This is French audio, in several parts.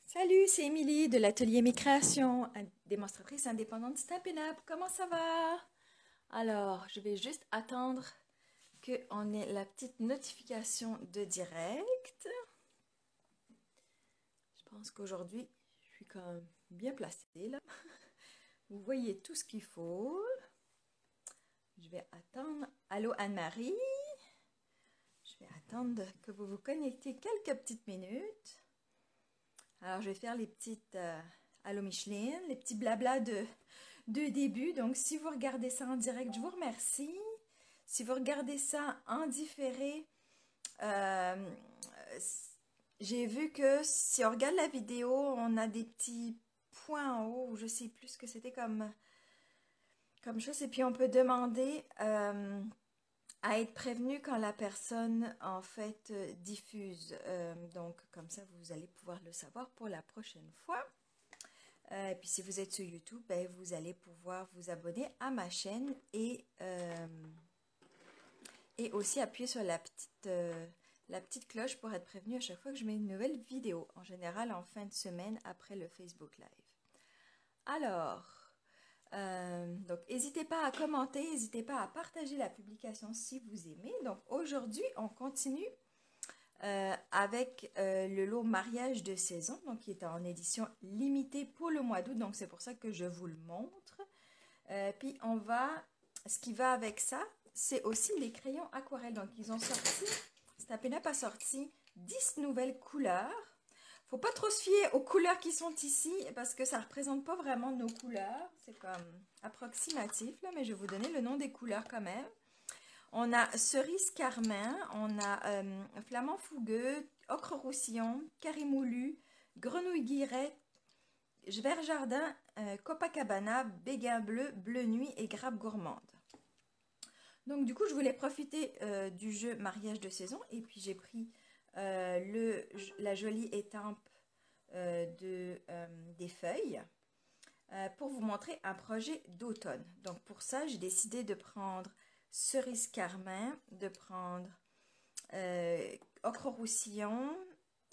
Salut, c'est Émilie de l'atelier Mes Créations, démonstratrice indépendante Stampin' Up. Comment ça va? Alors, je vais juste attendre qu'on ait la petite notification de direct. Je pense qu'aujourd'hui, je suis quand même bien placée là. Vous voyez tout ce qu'il faut. Je vais attendre. Allô Anne-Marie? Je vais attendre que vous vous connectiez quelques petites minutes. Alors, je vais faire les petites allô Micheline, les petits blabla de début. Donc, si vous regardez ça en direct, je vous remercie. Si vous regardez ça en différé, euh, j'ai vu que si on regarde la vidéo, on a des petits points en haut, je sais plus ce que c'était comme chose. Et puis, on peut demander à être prévenu quand la personne, en fait, diffuse. Donc, comme ça, vous allez pouvoir le savoir pour la prochaine fois. Et puis si vous êtes sur YouTube, ben, vous allez pouvoir vous abonner à ma chaîne et aussi appuyer sur la petite cloche pour être prévenu à chaque fois que je mets une nouvelle vidéo, en général en fin de semaine après le Facebook Live. Alors, donc n'hésitez pas à commenter, n'hésitez pas à partager la publication si vous aimez. Donc aujourd'hui, on continue avec le lot mariage de saison, donc qui est en édition limitée pour le mois d'août, donc c'est pour ça que je vous le montre. Puis ce qui va avec ça, c'est aussi les crayons aquarelles. Donc ils ont sorti, Stampin' Up a sorti 10 nouvelles couleurs. Faut pas trop se fier aux couleurs qui sont ici parce que ça représente pas vraiment nos couleurs. C'est comme approximatif là, mais je vais vous donner le nom des couleurs quand même. On a cerise carmin, on a flamand fougueux, ocre roussillon, carimoulu, grenouille guillerette, vert jardin, Copacabana, béguin bleu, bleu nuit et grappe gourmande. Donc du coup, je voulais profiter du jeu mariage de saison et puis j'ai pris la jolie étampe des feuilles pour vous montrer un projet d'automne. Donc pour ça, j'ai décidé de prendre cerise carmin, de prendre ocre roussillon,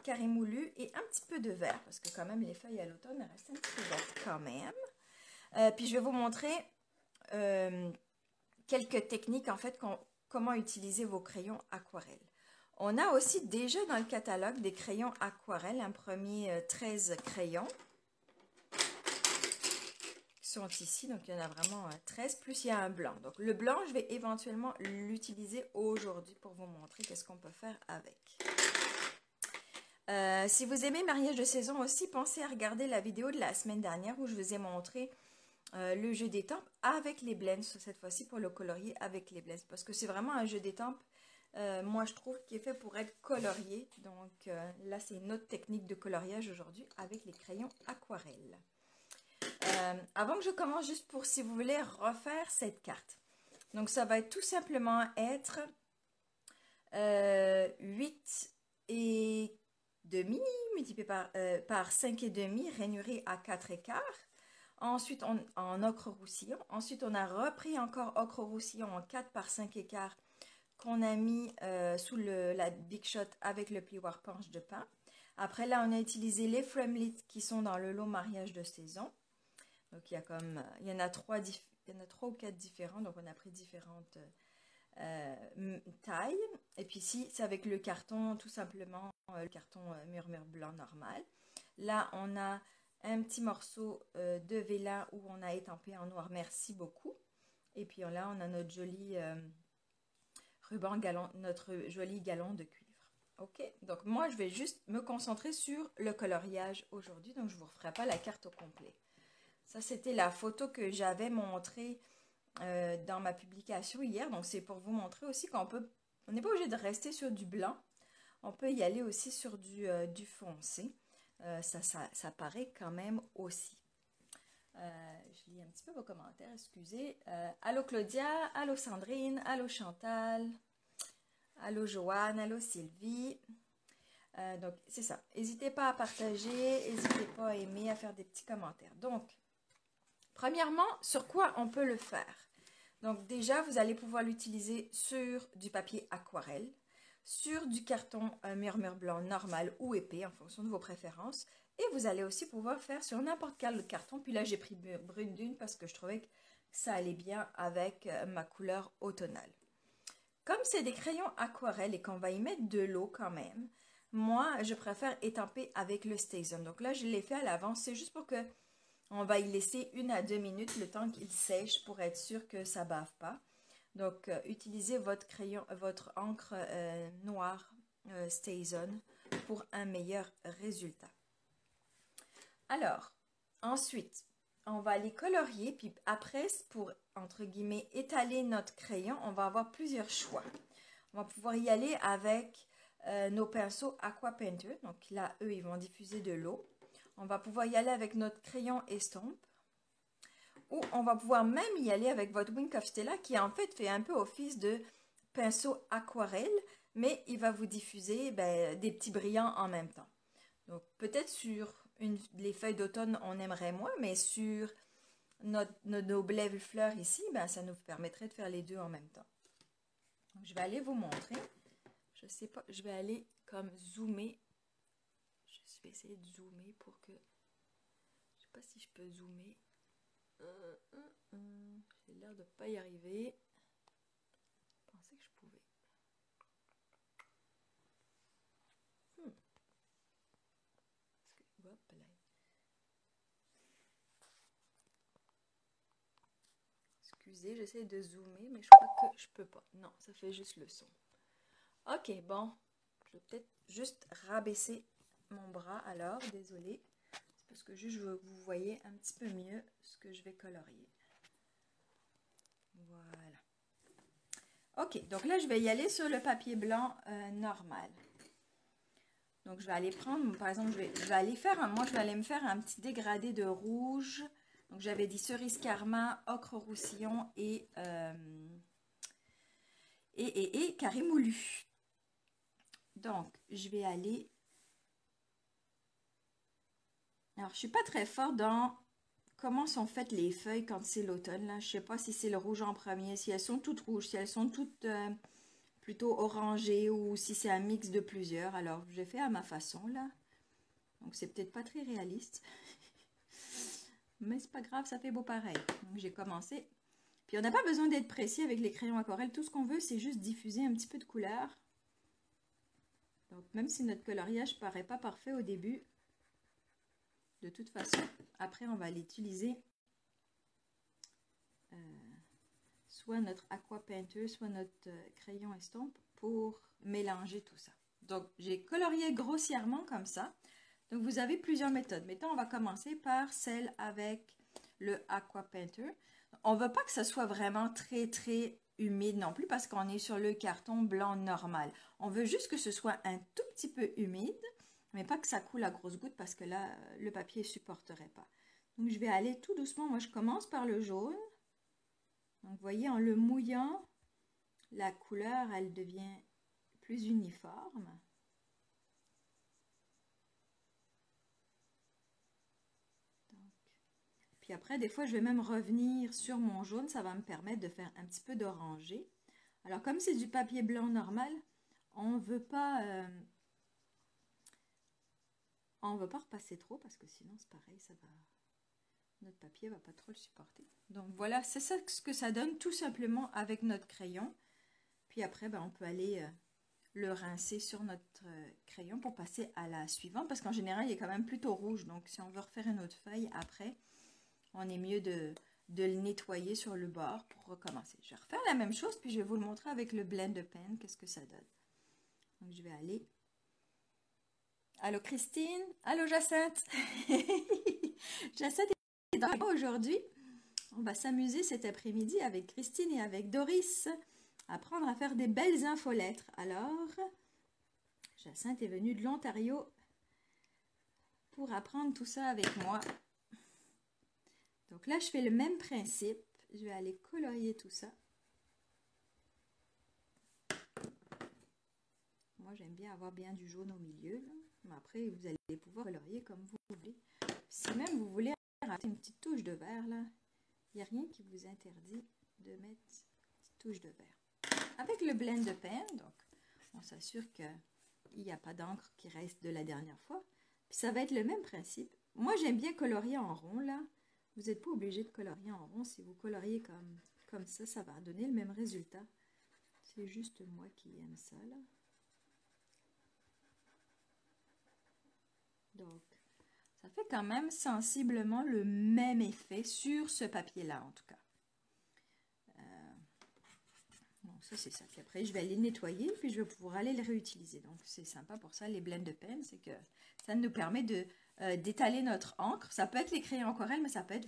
carimoulu et un petit peu de vert parce que quand même les feuilles à l'automne restent un petit peu vertes quand même. Puis je vais vous montrer quelques techniques en fait, comment utiliser vos crayons aquarelles. On a aussi déjà dans le catalogue des crayons aquarelles, un premier 13 crayons qui sont ici, donc il y en a vraiment 13, plus il y a un blanc. Donc le blanc, je vais éventuellement l'utiliser aujourd'hui pour vous montrer qu'est-ce qu'on peut faire avec. Si vous aimez mariage de saison aussi, pensez à regarder la vidéo de la semaine dernière où je vous ai montré le jeu d'étampes avec les blends, cette fois-ci pour le colorier avec les blends. Parce que c'est vraiment un jeu d'étampes, moi je trouve, qui est fait pour être colorié. Donc là, c'est une autre technique de coloriage aujourd'hui avec les crayons aquarelles. Avant que je commence, juste pour si vous voulez refaire cette carte. Donc ça va être tout simplement être 8 et demi multiplié par 5 et demi, rainuré à 4 et quart. Ensuite, en ocre roussillon. Ensuite, on a repris encore ocre roussillon en 4 par 5 et quart qu'on a mis sous la Big Shot avec le plioir planche de pain. Après, là, on a utilisé les Framlits qui sont dans le lot mariage de saison. Donc, il y en a 3 ou 4 différents. Donc, on a pris différentes taille. Et puis ici, c'est avec le carton, tout simplement, le carton murmure blanc normal. Là, on a un petit morceau de vélin où on a étampé en noir. Merci beaucoup. Et puis là, on a notre joli ruban galon, notre joli galon de cuivre. Ok, donc moi, je vais juste me concentrer sur le coloriage aujourd'hui. Donc, je ne vous referai pas la carte au complet. Ça, c'était la photo que j'avais montrée dans ma publication hier. Donc, c'est pour vous montrer aussi on n'est pas obligé de rester sur du blanc. On peut y aller aussi sur du foncé. Ça paraît quand même aussi. Je lis un petit peu vos commentaires, excusez. Allô Claudia, allô Sandrine, allô Chantal, allô Joanne, allô Sylvie. Donc, c'est ça. N'hésitez pas à partager, n'hésitez pas à aimer, à faire des petits commentaires. Donc, premièrement, sur quoi on peut le faire? Donc déjà, vous allez pouvoir l'utiliser sur du papier aquarelle, sur du carton murmure blanc normal ou épais en fonction de vos préférences, Et vous allez aussi pouvoir faire sur n'importe quel carton. Puis là, j'ai pris brune dune parce que je trouvais que ça allait bien avec ma couleur automnale. Comme c'est des crayons aquarelles et qu'on va y mettre de l'eau quand même, moi, je préfère étamper avec le StazOn. Donc là, je l'ai fait à l'avance. C'est juste pour que on va y laisser 1 à 2 minutes le temps qu'il sèche pour être sûr que ça ne bave pas. Donc, utilisez votre crayon, votre encre noire StazOn pour un meilleur résultat. Alors, ensuite, on va les colorier, puis après, pour, entre guillemets, étaler notre crayon, on va avoir plusieurs choix. On va pouvoir y aller avec nos pinceaux Aqua Painter. Donc là, eux, ils vont diffuser de l'eau. On va pouvoir y aller avec notre crayon estompe. Ou on va pouvoir même y aller avec votre Wink of Stella qui en fait fait un peu office de pinceau aquarelle, mais il va vous diffuser des petits brillants en même temps. Donc peut-être sur les feuilles d'automne on aimerait moins, mais sur nos belles fleurs ici, ça nous permettrait de faire les deux en même temps. Donc, je vais aller vous montrer. Je sais pas, je vais aller comme zoomer. Je vais essayer de zoomer pour que... Je sais pas si je peux zoomer. J'ai l'air de pas y arriver. Je pensais que je pouvais. Hop là. Excusez, j'essaie de zoomer, mais je crois que je peux pas. Non, ça fait juste le son. Ok, bon. Je vais peut-être juste rabaisser mon bras alors, désolée. C'est parce que juste vous voyez un petit peu mieux ce que je vais colorier. Voilà. Ok, donc là, je vais y aller sur le papier blanc normal. Donc, je vais aller prendre, par exemple, je vais aller faire, moi, je vais aller me faire un petit dégradé de rouge. Donc, j'avais dit cerise karma, ocre roussillon et carré moulu. Donc, je vais aller... Alors, je suis pas très fort dans comment sont faites les feuilles quand c'est l'automne. Je ne sais pas si c'est le rouge en premier, si elles sont toutes rouges, si elles sont toutes plutôt orangées ou si c'est un mix de plusieurs. Alors, j'ai fait à ma façon, là. Donc, c'est peut-être pas très réaliste. Mais c'est pas grave, ça fait beau pareil. Donc, j'ai commencé. Puis, on n'a pas besoin d'être précis avec les crayons aquarelles. Tout ce qu'on veut, c'est juste diffuser un petit peu de couleur. Donc, même si notre coloriage paraît pas parfait au début, de toute façon, après, on va l'utiliser soit notre Aqua Painter, soit notre crayon estompe pour mélanger tout ça. Donc, j'ai colorié grossièrement comme ça. Donc, vous avez plusieurs méthodes. Maintenant, on va commencer par celle avec le Aqua Painter. On ne veut pas que ça soit vraiment très, très humide non plus parce qu'on est sur le carton blanc normal. On veut juste que ce soit un tout petit peu humide, mais pas que ça coule à grosses gouttes parce que là, le papier ne supporterait pas. Donc, je vais aller tout doucement. Moi, je commence par le jaune. Donc, vous voyez, en le mouillant, la couleur, elle devient plus uniforme. Donc, puis après, des fois, je vais même revenir sur mon jaune. Ça va me permettre de faire un petit peu d'orangé. Alors, comme c'est du papier blanc normal, on ne veut pas repasser trop parce que sinon, c'est pareil, notre papier ne va pas trop le supporter. Donc, voilà, c'est ça ce que ça donne tout simplement avec notre crayon. Puis après, on peut aller le rincer sur notre crayon pour passer à la suivante parce qu'en général, il est quand même plutôt rouge. Donc, si on veut refaire une autre feuille après, on est mieux de le nettoyer sur le bord pour recommencer. Je vais refaire la même chose, puis je vais vous le montrer avec le blend de pen, qu'est-ce que ça donne. Donc, je vais aller... Allô Christine? Allô Jacinthe? Jacinthe est dans le aujourd'hui. On va s'amuser cet après-midi avec Christine et avec Doris. Apprendre à faire des belles infolettres. Alors, Jacinthe est venue de l'Ontario pour apprendre tout ça avec moi. Donc là, je fais le même principe. Je vais aller colorier tout ça. Moi, j'aime bien avoir bien du jaune au milieu. Là. Mais après, vous allez pouvoir colorier comme vous voulez. Si même vous voulez rajouter une petite touche de vert, là, il n'y a rien qui vous interdit de mettre une petite touche de vert. Avec le blend de pen, donc, on s'assure qu'il n'y a pas d'encre qui reste de la dernière fois. Puis ça va être le même principe. Moi, j'aime bien colorier en rond, là. Vous n'êtes pas obligé de colorier en rond. Si vous coloriez comme ça va donner le même résultat. C'est juste moi qui aime ça, là. Donc, ça fait quand même sensiblement le même effet sur ce papier-là, en tout cas. Donc ça, c'est ça. Puis après, je vais aller le nettoyer, puis je vais pouvoir aller le réutiliser. Donc, c'est sympa pour ça, les blends de pen, c'est que ça nous permet d'étaler notre encre. Ça peut être les crayons aquarelle, mais ça peut être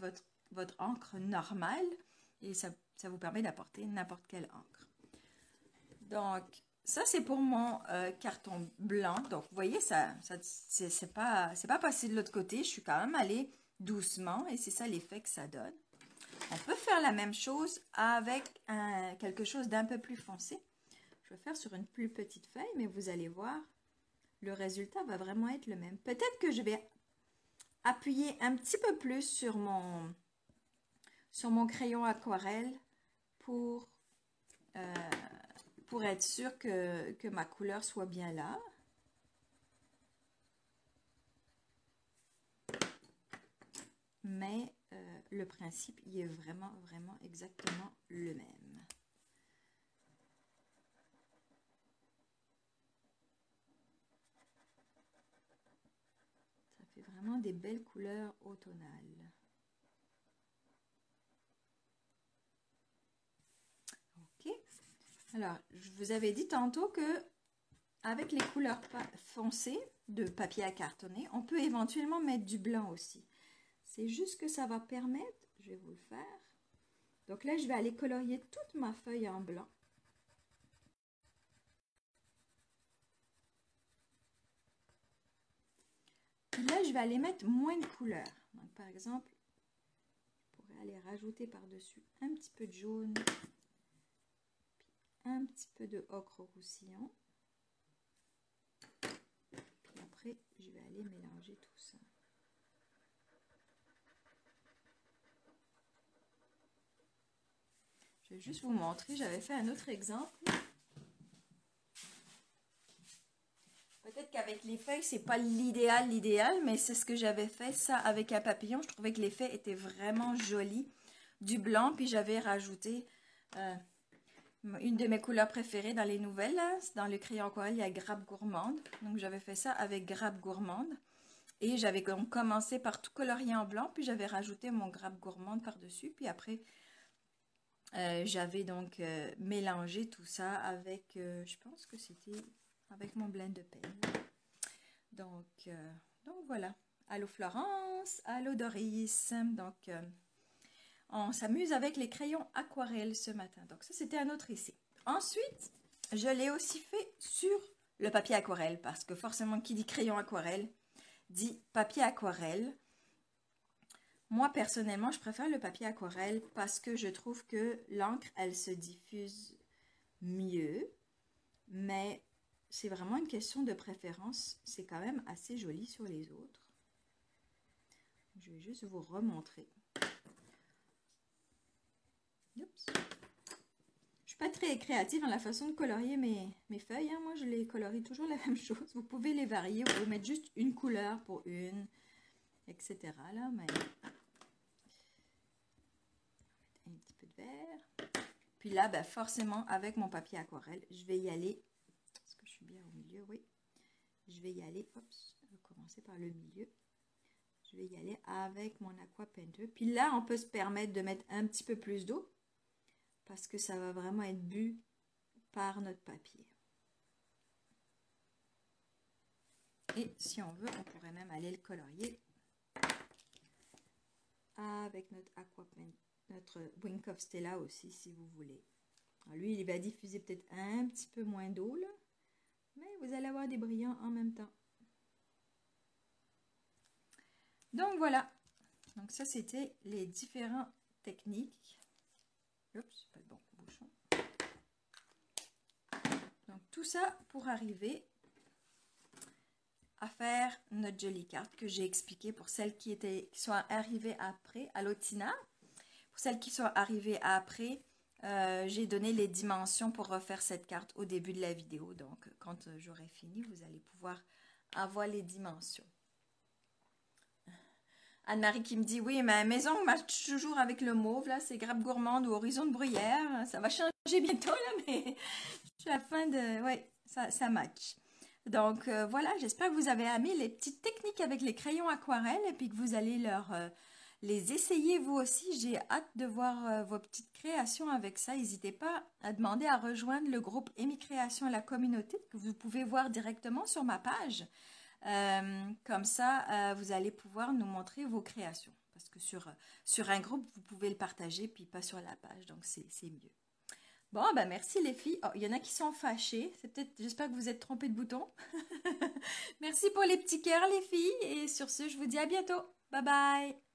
votre encre normale. Et ça vous permet d'apporter n'importe quelle encre. Donc, ça, c'est pour mon carton blanc. Donc, vous voyez, c'est pas passé de l'autre côté. Je suis quand même allée doucement et c'est ça l'effet que ça donne. On peut faire la même chose avec quelque chose d'un peu plus foncé. Je vais faire sur une plus petite feuille, mais vous allez voir, le résultat va vraiment être le même. Peut-être que je vais appuyer un petit peu plus sur mon crayon aquarelle pour être sûr que ma couleur soit bien là. Mais le principe, il est vraiment, vraiment exactement le même. Ça fait vraiment des belles couleurs automnales. Ok. Alors, je vous avais dit tantôt que avec les couleurs foncées de papier à cartonner, on peut éventuellement mettre du blanc aussi. C'est juste que ça va permettre, je vais vous le faire. Donc là, je vais aller colorier toute ma feuille en blanc. Puis là, je vais aller mettre moins de couleurs. Donc, par exemple, je pourrais aller rajouter par-dessus un petit peu de jaune, puis un petit peu de ocre roussillon. Puis après, je vais aller mélanger tout ça. Je vais juste vous montrer, j'avais fait un autre exemple. Peut-être qu'avec les feuilles, c'est pas l'idéal, mais c'est ce que j'avais fait, ça, avec un papillon. Je trouvais que l'effet était vraiment joli. Du blanc, puis j'avais rajouté une de mes couleurs préférées dans les nouvelles, là, dans le crayon aquarelle, il y a Grappe Gourmande. Donc j'avais fait ça avec Grappe Gourmande. Et j'avais commencé par tout colorier en blanc, puis j'avais rajouté mon Grappe Gourmande par-dessus. Puis après, j'avais donc mélangé tout ça avec, je pense que c'était avec mon blend de pen. Donc voilà. Allô Florence, allô Doris. Donc on s'amuse avec les crayons aquarelles ce matin. Donc ça, c'était un autre essai. Ensuite, je l'ai aussi fait sur le papier aquarelle parce que forcément, qui dit crayon aquarelle dit papier aquarelle. Moi, personnellement, je préfère le papier aquarelle parce que je trouve que l'encre, elle se diffuse mieux. Mais c'est vraiment une question de préférence. C'est quand même assez joli sur les autres. Je vais juste vous remontrer. Oups. Je suis pas très créative dans la façon de colorier mes feuilles. Hein. Moi, je les colorie toujours la même chose. Vous pouvez les varier. Vous pouvez mettre juste une couleur pour une, etc. Là, mais... un petit peu de vert. Puis là, ben, forcément, avec mon papier aquarelle, je vais y aller. Est-ce que je suis bien au milieu? Oui. Je vais y aller. Oups, je vais commencer par le milieu. Je vais y aller avec mon Aqua Painter. Puis là, on peut se permettre de mettre un petit peu plus d'eau parce que ça va vraiment être bu par notre papier. Et si on veut, on pourrait même aller le colorier avec notre Aqua Painter, notre Wink of Stella aussi, si vous voulez. Alors lui, il va diffuser peut-être un petit peu moins d'eau, là, mais vous allez avoir des brillants en même temps. Donc voilà. Donc ça, c'était les différentes techniques. Oups, pas de bon bouchon. Donc tout ça pour arriver à faire notre jolie carte que j'ai expliqué pour celles qui sont arrivées après à l'Otina. Pour celles qui sont arrivées après, j'ai donné les dimensions pour refaire cette carte au début de la vidéo. Donc quand j'aurai fini, vous allez pouvoir avoir les dimensions. Anne-Marie qui me dit, oui, ma maison marche toujours avec le mauve, là, c'est Grappe Gourmande ou Horizon de Bruyère. Ça va changer bientôt, là, mais je suis à la fin de... Oui, ça match. Donc voilà, j'espère que vous avez aimé les petites techniques avec les crayons aquarelles et puis que vous allez les essayer vous aussi. J'ai hâte de voir vos petites créations avec ça. N'hésitez pas à demander à rejoindre le groupe Amy Création à la communauté que vous pouvez voir directement sur ma page. Comme ça, vous allez pouvoir nous montrer vos créations. Parce que sur un groupe, vous pouvez le partager, puis pas sur la page. Donc, c'est mieux. Bon, ben merci les filles. Oh, il y en a qui sont fâchés. C'est peut-être, j'espère que vous êtes trompés de bouton. Merci pour les petits cœurs les filles. Et sur ce, je vous dis à bientôt. Bye bye.